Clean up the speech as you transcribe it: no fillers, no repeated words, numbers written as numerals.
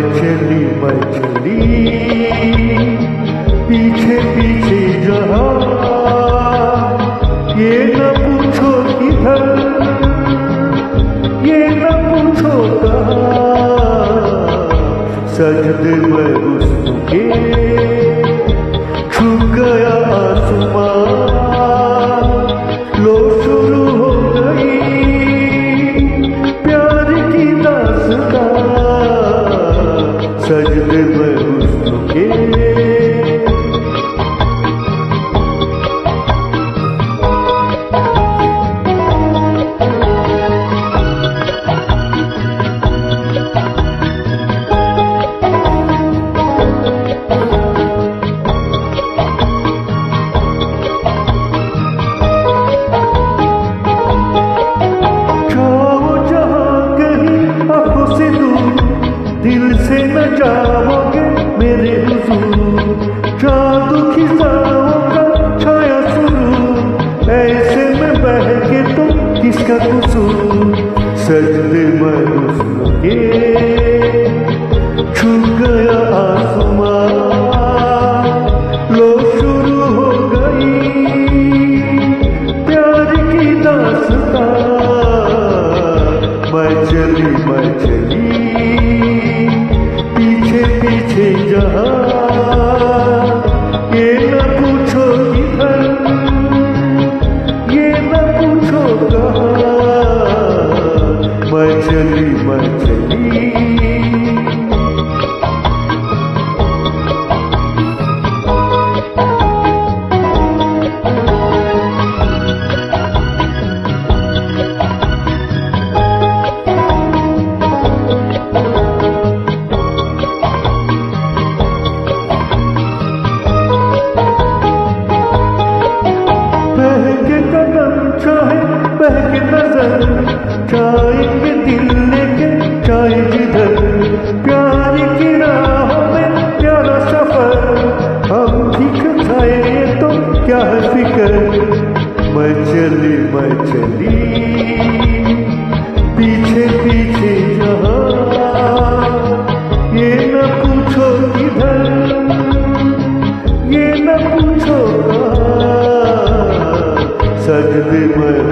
मैं चली पीछे पीछे जहाँ, ये न पूछो किधर, ये न पूछो कहाँ। सजदे में हुस्न के छू गया आसमां, लो शुरू हो गई प्यार की दास्तां। सजदे में हुस्न के दिल से न जाओगे मेरे हुजूर, जादू खिजाओं का छाया सुरूर, ऐसे में बह के तो किसका कसूर। सजदे में हुस्न के छू गया आसमां, लो शुरू हो गई प्यार की दास्तां। मैं चली पीछे जहाँ, ये न पूछो किधर, ये न पूछो कहाँ। मैं चली बहके कदम चाहे बहके नजर, जाएंगे दिल लेके चाहे जिधर। प्यार की राहों में प्यारा सफर, हम ठीक खाए तो क्या है फिक्र। मैं चली पीछे पीछे जहाँ, ये न पूछो किधर, ये न पूछो कहाँ। सजदे में